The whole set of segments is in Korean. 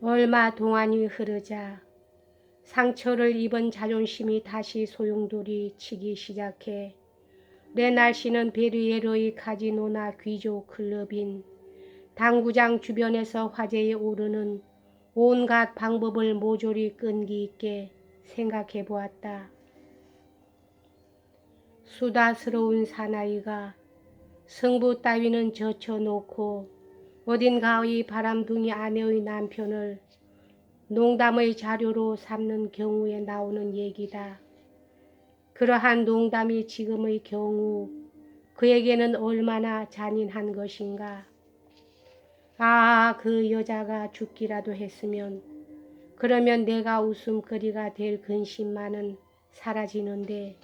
얼마 동안이 흐르자 상처를 입은 자존심이 다시 소용돌이 치기 시작해 레날 씨는 베르예르의 카지노나 귀족 클럽인 당구장 주변에서 화제에 오르는 온갖 방법을 모조리 끈기 있게 생각해 보았다. 수다스러운 사나이가 승부 따위는 젖혀놓고 어딘가의 바람둥이 아내의 남편을 농담의 자료로 삼는 경우에 나오는 얘기다. 그러한 농담이 지금의 경우 그에게는 얼마나 잔인한 것인가. 아, 그 여자가 죽기라도 했으면 그러면 내가 웃음거리가 될 근심만은 사라지는데,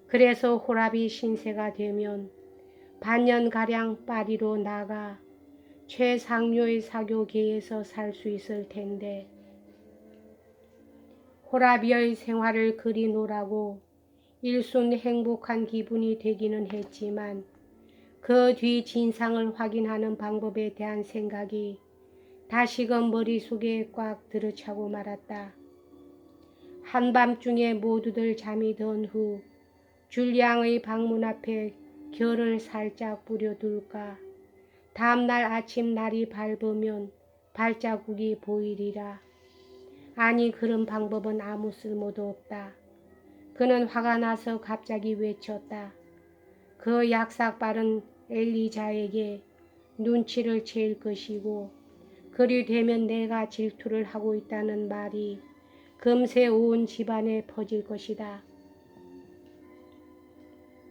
그래서 호랍이 신세가 되면 반년가량 파리로 나가 최상류의 사교계에서 살 수 있을 텐데, 호랍이의 생활을 그리노라고 일순 행복한 기분이 되기는 했지만 그 뒤 진상을 확인하는 방법에 대한 생각이 다시금 머릿속에 꽉 들어차고 말았다. 한밤중에 모두들 잠이 든 후 줄리앙의 방문 앞에 결을 살짝 뿌려둘까. 다음날 아침 날이 밝으면 발자국이 보이리라. 아니, 그런 방법은 아무 쓸모도 없다. 그는 화가 나서 갑자기 외쳤다. 그 약삭 빠른 엘리자에게 눈치를 챌 것이고, 그리 되면 내가 질투를 하고 있다는 말이 금세 온 집안에 퍼질 것이다.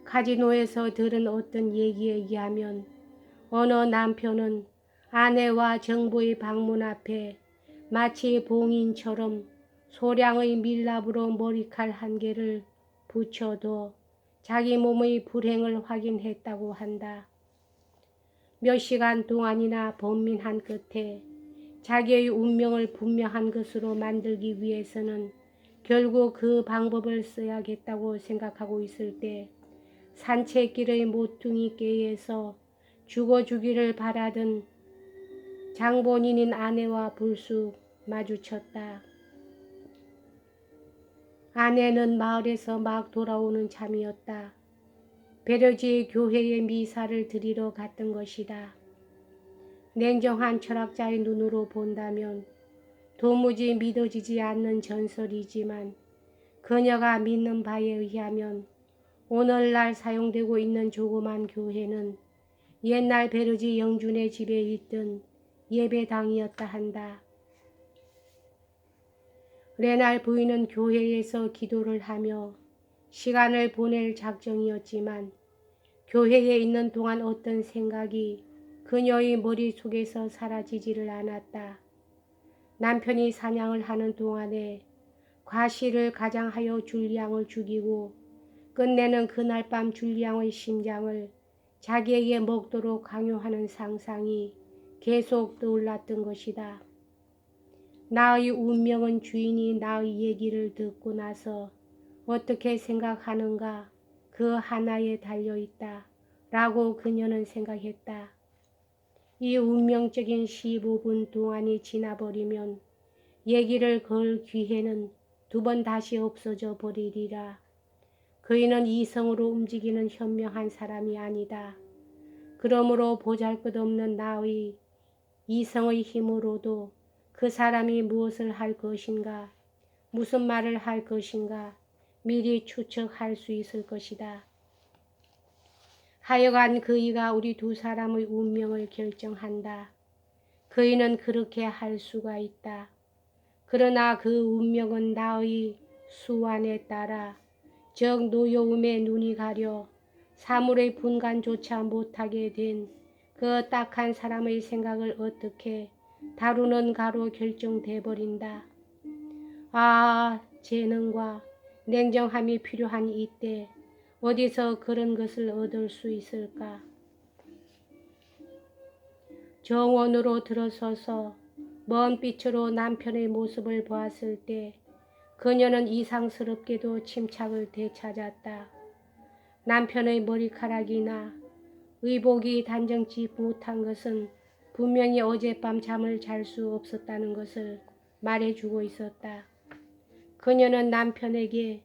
카지노에서 들은 어떤 얘기에 의하면 어느 남편은 아내와 정부의 방문 앞에 마치 봉인처럼 소량의 밀랍으로 머리칼 한 개를 붙여도 자기 몸의 불행을 확인했다고 한다. 몇 시간 동안이나 번민한 끝에 자기의 운명을 분명한 것으로 만들기 위해서는 결국 그 방법을 써야겠다고 생각하고 있을 때 산책길의 모퉁이 께에서 죽어주기를 바라던 장본인인 아내와 불쑥 마주쳤다. 아내는 마을에서 막 돌아오는 참이었다. 베르지의 교회에 미사를 드리러 갔던 것이다. 냉정한 철학자의 눈으로 본다면 도무지 믿어지지 않는 전설이지만 그녀가 믿는 바에 의하면 오늘날 사용되고 있는 조그만 교회는 옛날 베르지 영준의 집에 있던 예배당이었다 한다. 레날 부인은 교회에서 기도를 하며 시간을 보낼 작정이었지만 교회에 있는 동안 어떤 생각이 그녀의 머릿속에서 사라지지를 않았다. 남편이 사냥을 하는 동안에 과실을 가장하여 줄리앙을 죽이고 끝내는 그날 밤 줄리앙의 심장을 자기에게 먹도록 강요하는 상상이 계속 떠올랐던 것이다. 나의 운명은 주인이 나의 얘기를 듣고 나서 어떻게 생각하는가 그 하나에 달려있다 라고 그녀는 생각했다. 이 운명적인 15분 동안이 지나버리면 얘기를 걸 기회는 두 번 다시 없어져 버리리라. 그이는 이성으로 움직이는 현명한 사람이 아니다. 그러므로 보잘것없는 나의 이성의 힘으로도 그 사람이 무엇을 할 것인가, 무슨 말을 할 것인가 미리 추측할 수 있을 것이다. 하여간 그이가 우리 두 사람의 운명을 결정한다. 그이는 그렇게 할 수가 있다. 그러나 그 운명은 나의 수완에 따라, 즉 노여움에 눈이 가려 사물의 분간조차 못하게 된 그 딱한 사람의 생각을 어떻게 다루는가로 결정돼 버린다. 아, 재능과 냉정함이 필요한 이때 어디서 그런 것을 얻을 수 있을까? 정원으로 들어서서 먼 빛으로 남편의 모습을 보았을 때 그녀는 이상스럽게도 침착을 되찾았다. 남편의 머리카락이나 의복이 단정치 못한 것은 분명히 어젯밤 잠을 잘 수 없었다는 것을 말해주고 있었다. 그녀는 남편에게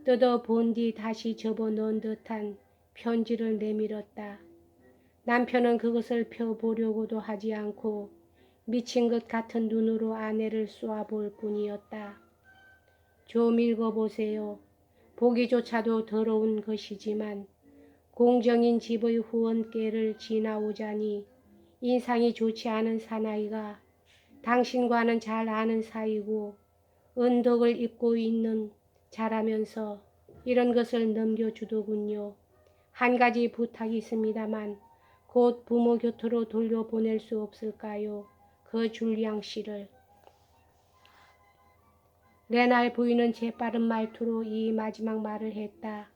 뜯어본 뒤 다시 접어넣은 듯한 편지를 내밀었다. 남편은 그것을 펴보려고도 하지 않고 미친 것 같은 눈으로 아내를 쏘아볼 뿐이었다. 좀 읽어보세요. 보기조차도 더러운 것이지만 공정인 집의 후원께를 지나오자니 인상이 좋지 않은 사나이가 당신과는 잘 아는 사이고 은덕을 입고 있는 자라면서 이런 것을 넘겨주더군요. 한 가지 부탁이 있습니다만 곧 부모 곁으로 돌려보낼 수 없을까요? 그 줄리앙 씨를. 레날 부인은 재빠른 말투로 이 마지막 말을 했다.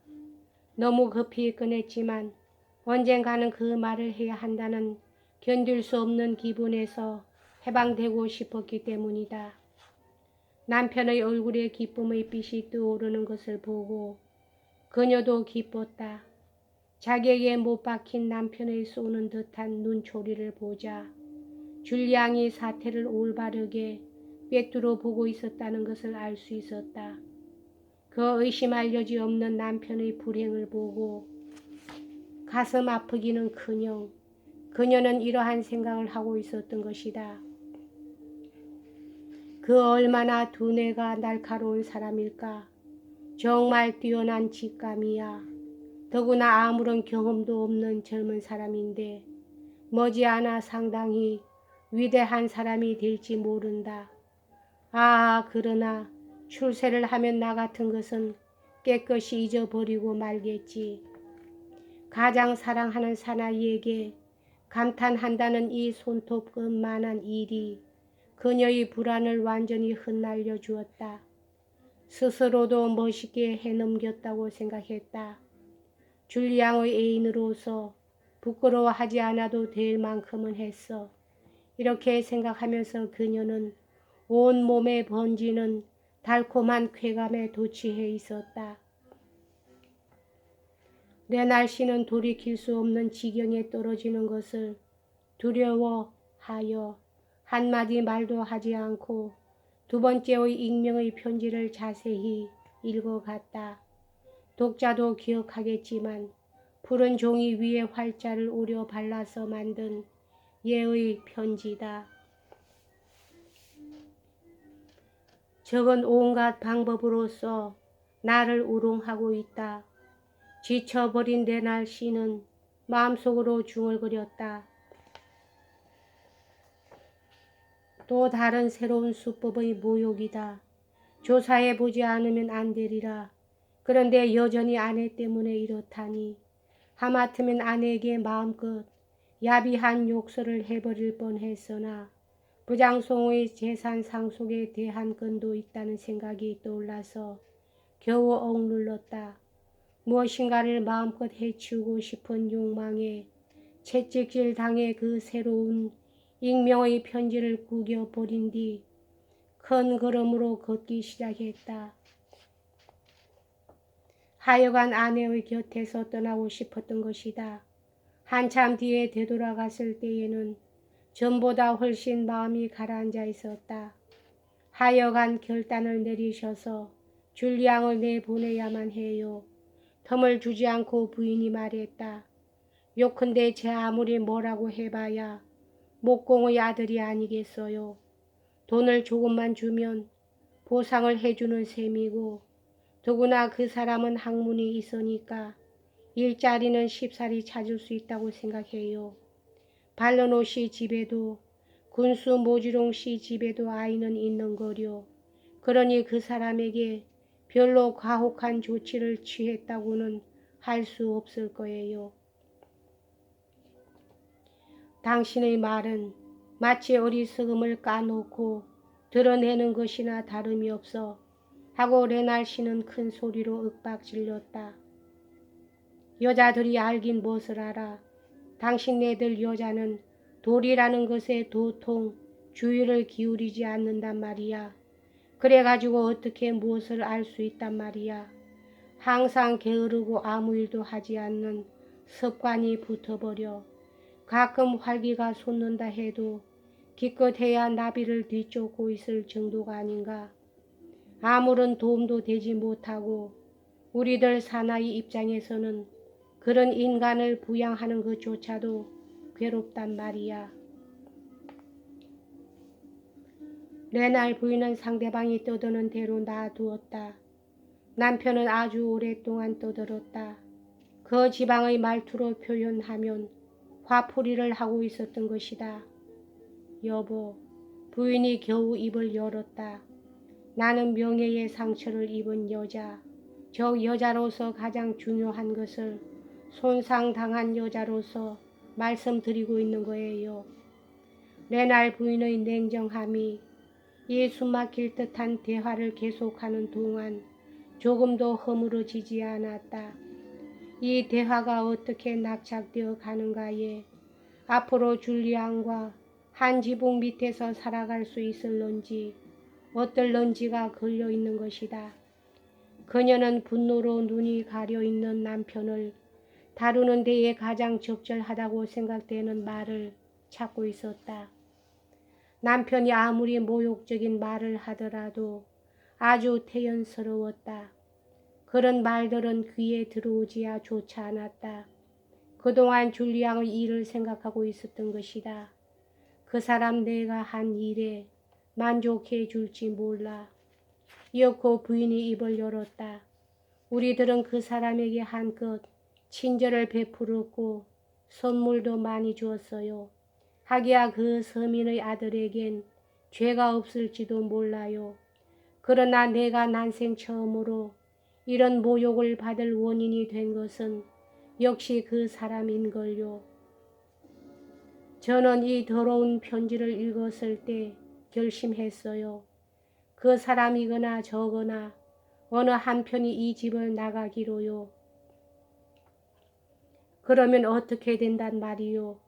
너무 급히 꺼냈지만 언젠가는 그 말을 해야 한다는 견딜 수 없는 기분에서 해방되고 싶었기 때문이다. 남편의 얼굴에 기쁨의 빛이 떠오르는 것을 보고 그녀도 기뻤다. 자기에게 못 박힌 남편의 쏘는 듯한 눈초리를 보자 줄리앙이 사태를 올바르게 꿰뚫어 보고 있었다는 것을 알 수 있었다. 그 의심할 여지 없는 남편의 불행을 보고 가슴 아프기는커녕 그녀는 이러한 생각을 하고 있었던 것이다. 그 얼마나 두뇌가 날카로운 사람일까. 정말 뛰어난 직감이야. 더구나 아무런 경험도 없는 젊은 사람인데 머지않아 상당히 위대한 사람이 될지 모른다. 그러나 출세를 하면 나 같은 것은 깨끗이 잊어버리고 말겠지. 가장 사랑하는 사나이에게 감탄한다는 이 손톱끝만한 일이 그녀의 불안을 완전히 흩날려 주었다. 스스로도 멋있게 해넘겼다고 생각했다. 줄리앙의 애인으로서 부끄러워하지 않아도 될 만큼은 했어. 이렇게 생각하면서 그녀는 온몸에 번지는 달콤한 쾌감에 도취해 있었다. 레날 씨는 돌이킬 수 없는 지경에 떨어지는 것을 두려워하여 한마디 말도 하지 않고 두 번째의 익명의 편지를 자세히 읽어갔다. 독자도 기억하겠지만 푸른 종이 위에 활자를 오려 발라서 만든 예의 편지다. 적은 온갖 방법으로써 나를 우롱하고 있다. 지쳐버린 레날 씨는 마음속으로 중얼거렸다. 또 다른 새로운 수법의 모욕이다. 조사해보지 않으면 안 되리라. 그런데 여전히 아내 때문에 이렇다니. 하마터면 아내에게 마음껏 야비한 욕설을 해버릴 뻔했으나 부장송의 재산 상속에 대한 건도 있다는 생각이 떠올라서 겨우 억눌렀다. 무엇인가를 마음껏 해치우고 싶은 욕망에 채찍질 당해 그 새로운 익명의 편지를 구겨버린 뒤 큰 걸음으로 걷기 시작했다. 하여간 아내의 곁에서 떠나고 싶었던 것이다. 한참 뒤에 되돌아갔을 때에는 전보다 훨씬 마음이 가라앉아 있었다. 하여간 결단을 내리셔서 줄리앙을 내보내야만 해요. 텀을 주지 않고 부인이 말했다. 요컨대 제 아무리 뭐라고 해봐야 목공의 아들이 아니겠어요. 돈을 조금만 주면 보상을 해주는 셈이고 더구나 그 사람은 학문이 있으니까 일자리는 쉽사리 찾을 수 있다고 생각해요. 발르노 씨 집에도 군수 모지롱 씨 집에도 아이는 있는 거려. 그러니 그 사람에게 별로 과혹한 조치를 취했다고는 할 수 없을 거예요. 당신의 말은 마치 어리석음을 까놓고 드러내는 것이나 다름이 없어 하고 레날 씨는 큰 소리로 윽박질렀다. 여자들이 알긴 무엇을 알아. 당신네들 여자는 돌이라는 것에 도통 주의를 기울이지 않는단 말이야. 그래가지고 어떻게 무엇을 알 수 있단 말이야. 항상 게으르고 아무 일도 하지 않는 습관이 붙어버려. 가끔 활기가 솟는다 해도 기껏해야 나비를 뒤쫓고 있을 정도가 아닌가. 아무런 도움도 되지 못하고 우리들 사나이 입장에서는 그런 인간을 부양하는 것조차도 괴롭단 말이야. 레날 부인은 상대방이 떠드는 대로 놔두었다. 남편은 아주 오랫동안 떠들었다. 그 지방의 말투로 표현하면 화풀이를 하고 있었던 것이다. 여보, 부인이 겨우 입을 열었다. 나는 명예의 상처를 입은 여자, 저 여자로서 가장 중요한 것을 손상당한 여자로서 말씀드리고 있는 거예요. 레날 부인의 냉정함이 이 숨막힐 듯한 대화를 계속하는 동안 조금도 허물어지지 않았다. 이 대화가 어떻게 낙착되어 가는가에 앞으로 줄리안과 한 지붕 밑에서 살아갈 수 있을런지 어떨런지가 걸려있는 것이다. 그녀는 분노로 눈이 가려있는 남편을 다루는 데에 가장 적절하다고 생각되는 말을 찾고 있었다. 남편이 아무리 모욕적인 말을 하더라도 아주 태연스러웠다. 그런 말들은 귀에 들어오지야 좋지 않았다. 그동안 줄리앙의 일을 생각하고 있었던 것이다. 그 사람 내가 한 일에 만족해 줄지 몰라. 이윽고 부인이 입을 열었다. 우리들은 그 사람에게 한껏 친절을 베풀었고 선물도 많이 주었어요. 하기야 그 서민의 아들에겐 죄가 없을지도 몰라요. 그러나 내가 난생 처음으로 이런 모욕을 받을 원인이 된 것은 역시 그 사람인걸요. 저는 이 더러운 편지를 읽었을 때 결심했어요. 그 사람이거나 저거나 어느 한편이 이 집을 나가기로요. 그러면 어떻게 된단 말이요.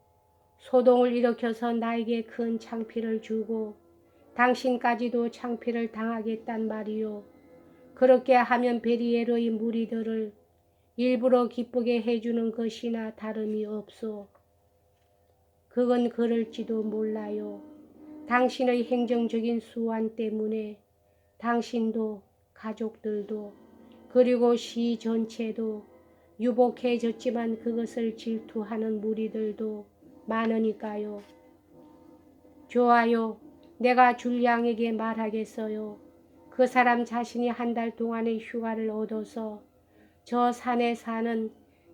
소동을 일으켜서 나에게 큰 창피를 주고 당신까지도 창피를 당하겠단 말이요. 그렇게 하면 베리에르의 무리들을 일부러 기쁘게 해주는 것이나 다름이 없소. 그건 그럴지도 몰라요. 당신의 행정적인 수완 때문에 당신도 가족들도 그리고 시 전체도 유복해졌지만 그것을 질투하는 무리들도 많으니까요. 좋아요. 내가 줄리앙에게 말하겠어요. 그 사람 자신이 한 달 동안의 휴가를 얻어서 저 산에 사는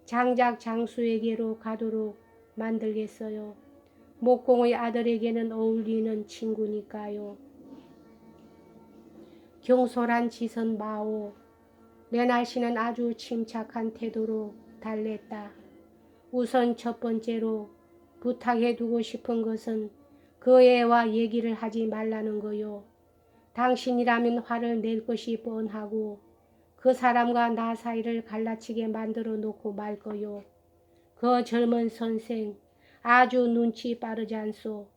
장작 장수에게로 가도록 만들겠어요. 목공의 아들에게는 어울리는 친구니까요. 경솔한 짓은 마오. 레날 씨는 아주 침착한 태도로 달랬다. 우선 첫 번째로 부탁해두고 싶은 것은 그 애와 얘기를 하지 말라는 거요. 당신이라면 화를 낼 것이 뻔하고 그 사람과 나 사이를 갈라치게 만들어 놓고 말 거요. 그 젊은 선생 아주 눈치 빠르지 않소.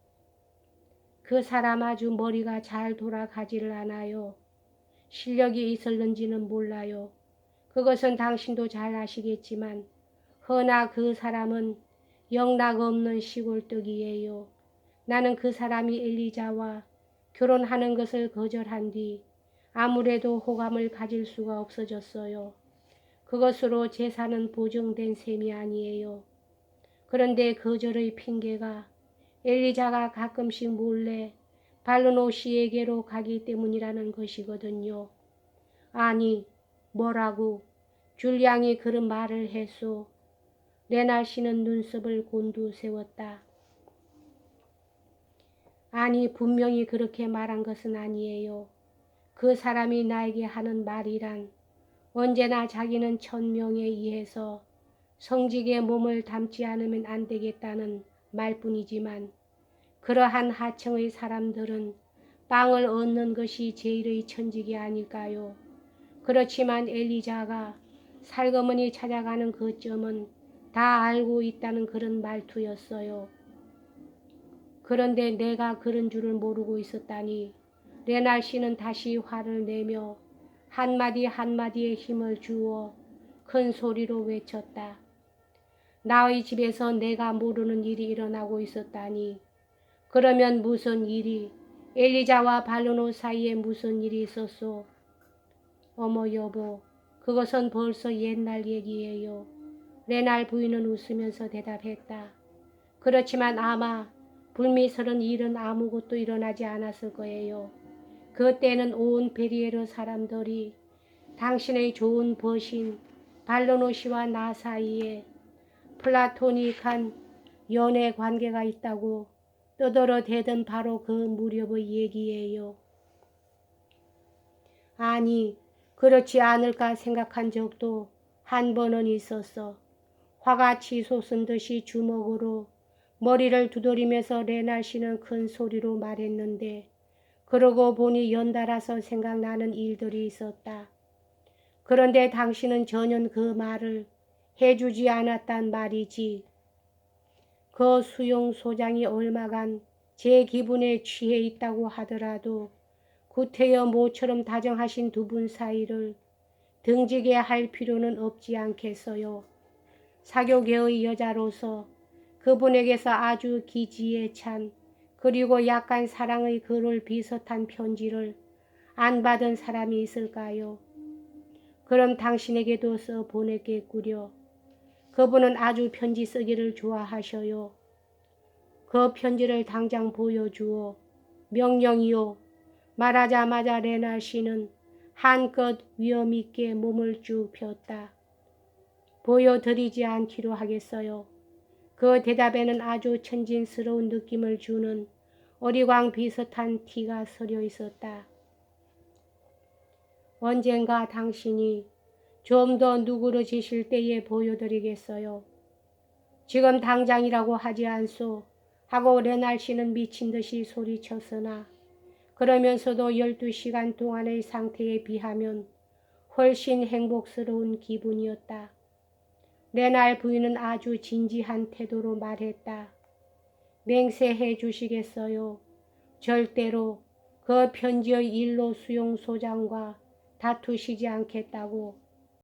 그 사람 아주 머리가 잘 돌아가지를 않아요. 실력이 있을는지는 몰라요. 그것은 당신도 잘 아시겠지만 허나 그 사람은 영락 없는 시골뜨기예요. 나는 그 사람이 엘리자와 결혼하는 것을 거절한 뒤 아무래도 호감을 가질 수가 없어졌어요. 그것으로 재산은 보증된 셈이 아니에요. 그런데 거절의 핑계가 엘리자가 가끔씩 몰래 발르노 씨에게로 가기 때문이라는 것이거든요. 아니, 뭐라고? 줄리앙이 그런 말을 했소. 레날 씨는 눈썹을 곤두세웠다. 아니, 분명히 그렇게 말한 것은 아니에요. 그 사람이 나에게 하는 말이란 언제나 자기는 천명에 의해서 성직에 몸을 담지 않으면 안 되겠다는 말뿐이지만 그러한 하층의 사람들은 빵을 얻는 것이 제일의 천직이 아닐까요? 그렇지만 엘리자가 살그머니 찾아가는 그 점은 다 알고 있다는 그런 말투였어요. 그런데 내가 그런 줄을 모르고 있었다니. 레날 씨는 다시 화를 내며 한마디 한마디에 힘을 주어 큰 소리로 외쳤다. 나의 집에서 내가 모르는 일이 일어나고 있었다니. 그러면 무슨 일이, 엘리자와 발르노 사이에 무슨 일이 있었소? 어머 여보, 그것은 벌써 옛날 얘기예요. 레날 부인은 웃으면서 대답했다. 그렇지만 아마 불미스러운 일은 아무것도 일어나지 않았을 거예요. 그때는 온 베리에르 사람들이 당신의 좋은 벗인 발르노 씨와 나 사이에 플라토닉한 연애 관계가 있다고 떠들어대던 바로 그 무렵의 얘기예요. 아니, 그렇지 않을까 생각한 적도 한 번은 있었어. 화가 치솟은 듯이 주먹으로 머리를 두드리면서 레날 씨는 큰 소리로 말했는데, 그러고 보니 연달아서 생각나는 일들이 있었다. 그런데 당신은 전혀 그 말을 해주지 않았단 말이지. 그 수용소장이 얼마간 제 기분에 취해 있다고 하더라도 구태여 모처럼 다정하신 두 분 사이를 등지게 할 필요는 없지 않겠어요. 사교계의 여자로서 그분에게서 아주 기지에 찬 그리고 약간 사랑의 글을 비슷한 편지를 안 받은 사람이 있을까요? 그럼 당신에게도 써 보냈겠구려. 그분은 아주 편지 쓰기를 좋아하셔요. 그 편지를 당장 보여주어. 명령이요. 말하자마자 레날 씨는 한껏 위험 있게 몸을 쭉 폈다. 보여드리지 않기로 하겠어요. 그 대답에는 아주 천진스러운 느낌을 주는 어리광 비슷한 티가 서려 있었다. 언젠가 당신이 좀 더 누그러지실 때에 보여드리겠어요. 지금 당장이라고 하지 않소 하고 레날 씨는 미친 듯이 소리쳤으나 그러면서도 12시간 동안의 상태에 비하면 훨씬 행복스러운 기분이었다. 레날 부인은 아주 진지한 태도로 말했다. 맹세해 주시겠어요? 절대로 그 편지의 일로 수용소장과 다투시지 않겠다고.